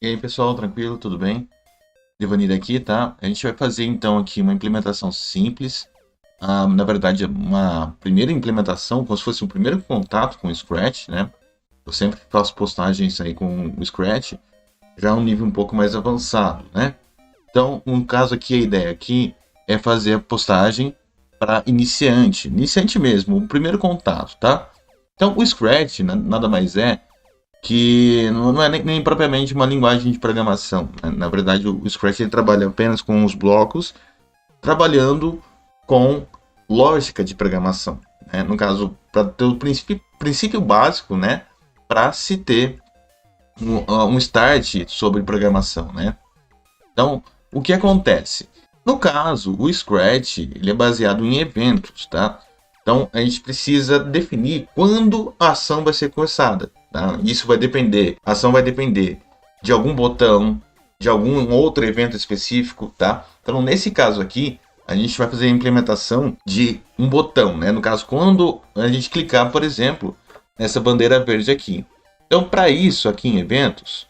E aí, pessoal, tranquilo? Tudo bem? Devanir aqui, tá? A gente vai fazer então aqui uma implementação simples. Na verdade, uma primeira implementação, como se fosse um primeiro contato com o Scratch, né? Eu sempre faço postagens aí com o Scratch, já um nível um pouco mais avançado, né? Então, no caso aqui, a ideia aqui é fazer a postagem para iniciante, iniciante mesmo, o primeiro contato, tá? Então, o Scratch nada mais é que não é nem propriamente uma linguagem de programação, né? Na verdade, o Scratch ele trabalha apenas com os blocos, trabalhando com lógica de programação, né? No caso, para ter o princípio básico, né? Para se ter um start sobre programação, né? Então, o que acontece? No caso, o Scratch ele é baseado em eventos, tá? Então, a gente precisa definir quando a ação vai ser começada, tá? Isso vai depender, a ação vai depender de algum botão, de algum outro evento específico, tá? Então, nesse caso aqui, a gente vai fazer a implementação de um botão, né? No caso, quando a gente clicar, por exemplo, nessa bandeira verde aqui. Então, para isso, aqui em eventos,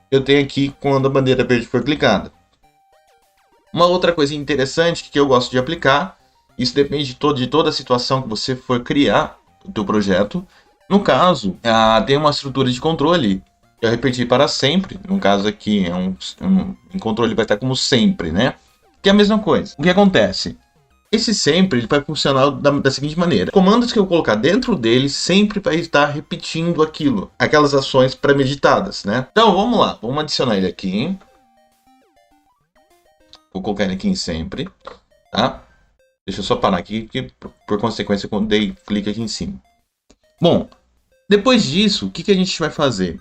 eu tenho aqui quando a bandeira verde for clicada. Uma outra coisa interessante que eu gosto de aplicar, isso depende de toda a situação que você for criar o teu projeto. No caso, tem uma estrutura de controle que eu repeti para sempre. No caso aqui, um controle vai estar como sempre, né? Que é a mesma coisa. O que acontece? Esse sempre ele vai funcionar da seguinte maneira: comandos que eu colocar dentro dele sempre vai estar repetindo aquilo, aquelas ações premeditadas, né? Então vamos lá, vamos adicionar ele aqui. Vou colocar ele aqui em sempre, tá? Deixa eu só parar aqui, porque por consequência eu dei clique aqui em cima. Bom, depois disso, o que a gente vai fazer?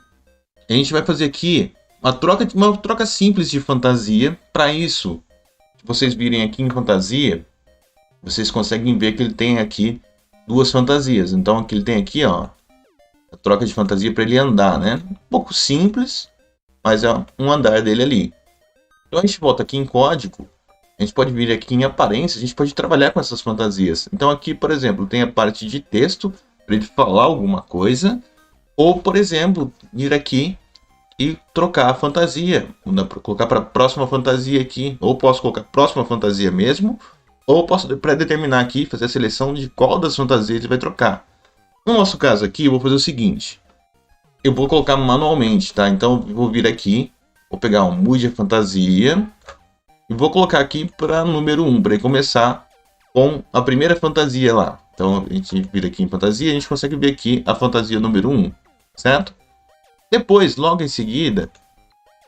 A gente vai fazer aqui uma troca simples de fantasia. Para isso, se vocês virem aqui em fantasia, vocês conseguem ver que ele tem aqui duas fantasias. Então aqui ele tem aqui, ó, a troca de fantasia para ele andar, né? Um pouco simples, mas é um andar dele ali. Então a gente volta aqui em código. A gente pode vir aqui em aparência, a gente pode trabalhar com essas fantasias. Então aqui, por exemplo, tem a parte de texto para ele falar alguma coisa, ou por exemplo, vir aqui e trocar a fantasia, colocar para a próxima fantasia aqui, ou posso colocar próxima fantasia mesmo, ou posso pré-determinar aqui, fazer a seleção de qual das fantasias ele vai trocar. No nosso caso aqui, eu vou fazer o seguinte, eu vou colocar manualmente, tá? Então eu vou vir aqui, vou pegar um mude a fantasia, e vou colocar aqui para número 1, para começar com a primeira fantasia lá. Então a gente vira aqui em fantasia, a gente consegue ver aqui a fantasia número 1, certo? Depois, logo em seguida,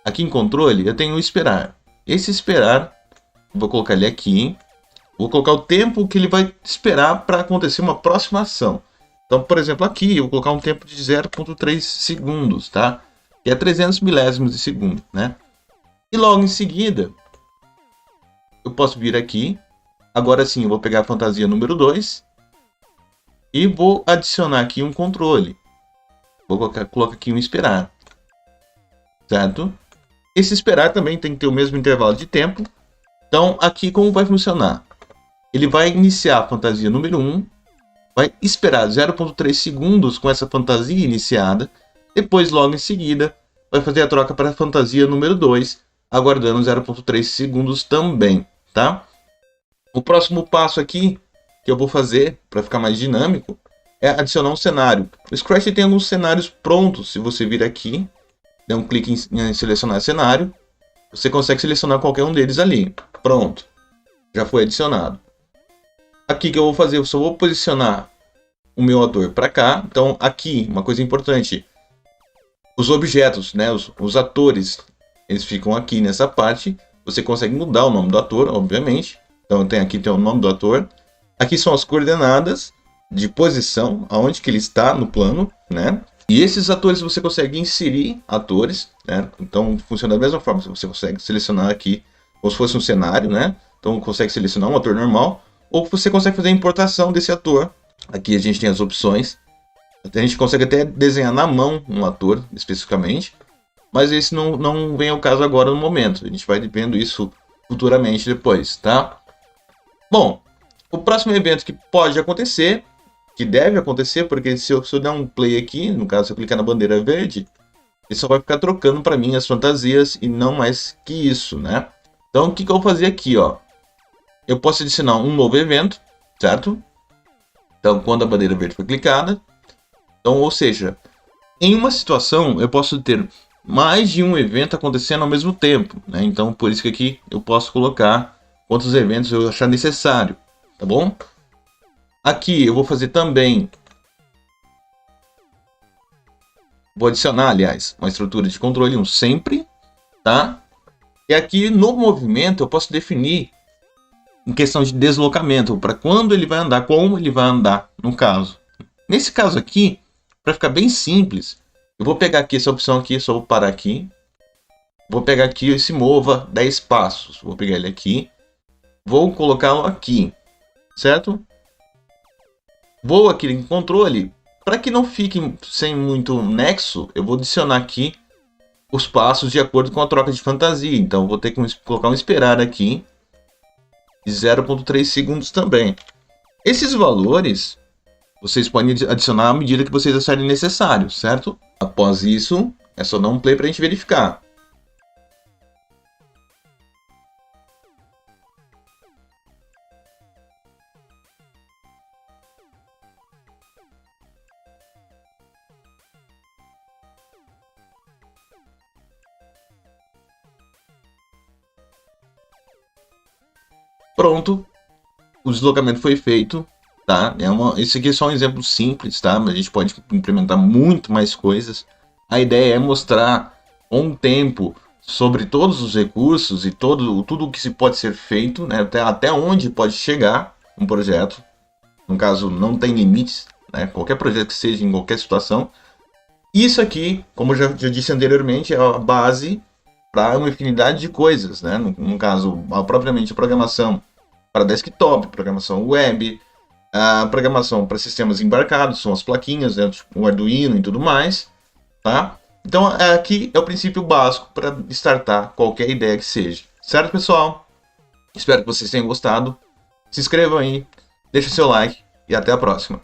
aqui em controle, eu tenho o esperar. Esse esperar, vou colocar ele aqui, vou colocar o tempo que ele vai esperar para acontecer uma próxima ação. Então, por exemplo, aqui eu vou colocar um tempo de 0,3 segundos, tá? Que é 300 milésimos de segundo, né? E logo em seguida, eu posso vir aqui. Agora sim, eu vou pegar a fantasia número 2 e vou adicionar aqui um controle. Vou colocar aqui um esperar, certo? Esse esperar também tem que ter o mesmo intervalo de tempo. Então, aqui como vai funcionar? Ele vai iniciar a fantasia número 1, vai esperar 0,3 segundos com essa fantasia iniciada. Depois, logo em seguida, vai fazer a troca para a fantasia número 2, aguardando 0,3 segundos também, tá? O próximo passo aqui que eu vou fazer para ficar mais dinâmico é adicionar um cenário. O Scratch tem alguns cenários prontos. Se você vir aqui, der um clique em selecionar cenário, você consegue selecionar qualquer um deles ali. Pronto, já foi adicionado. Aqui que eu vou fazer, eu só vou posicionar o meu ator para cá. Então aqui, uma coisa importante, os objetos, né, os atores, eles ficam aqui nessa parte. Você consegue mudar o nome do ator, obviamente. Então tem o nome do ator. Aqui são as coordenadas de posição, aonde que ele está no plano, né? E esses atores você consegue inserir atores, né? Então funciona da mesma forma. Você consegue selecionar aqui como se fosse um cenário, né? Então consegue selecionar um ator normal, ou você consegue fazer a importação desse ator. Aqui a gente tem as opções. A gente consegue até desenhar na mão um ator especificamente, mas esse não vem ao caso agora no momento. A gente vai vendo isso futuramente depois, tá? Bom, o próximo evento que pode acontecer, que deve acontecer, porque se eu der um play aqui, no caso se eu clicar na bandeira verde, Ele só vai ficar trocando para mim as fantasias e não mais que isso, né? Então, o que eu vou fazer aqui, ó? Eu posso adicionar um novo evento, certo? Então, quando a bandeira verde foi clicada. Então, ou seja, em uma situação, eu posso ter mais de um evento acontecendo ao mesmo tempo, né? Então, por isso que aqui eu posso colocar quantos eventos eu achar necessário, tá bom? Aqui eu vou fazer também... Vou adicionar, aliás, uma estrutura de controle, um sempre, tá? E aqui no movimento eu posso definir em questão de deslocamento, para quando ele vai andar, como ele vai andar, no caso. Nesse caso aqui, para ficar bem simples, eu vou pegar aqui essa opção aqui, só vou parar aqui. Vou pegar aqui esse mova 10 passos. Vou pegar ele aqui. Vou colocá-lo aqui, certo? Vou aqui em controle. Para que não fique sem muito nexo, eu vou adicionar aqui os passos de acordo com a troca de fantasia. Então, vou ter que colocar um esperar aqui de 0,3 segundos também. Esses valores, vocês podem adicionar à medida que vocês acharem necessário, certo? Após isso, é só dar um play para a gente verificar. Pronto, o deslocamento foi feito, tá? Esse aqui é só um exemplo simples, tá? Mas a gente pode implementar muito mais coisas. A ideia é mostrar com o tempo sobre todos os recursos e tudo o que se pode ser feito, né? Até onde pode chegar um projeto. No caso, não tem limites, né? Qualquer projeto que seja, em qualquer situação. Isso aqui, como eu já disse anteriormente, é a base para uma infinidade de coisas, né? No caso, propriamente a programação para desktop, programação web, a programação para sistemas embarcados, são as plaquinhas, né, tipo o Arduino e tudo mais, tá? Então, aqui é o princípio básico para startar qualquer ideia que seja. Certo, pessoal? Espero que vocês tenham gostado. Se inscrevam aí, deixe seu like e até a próxima.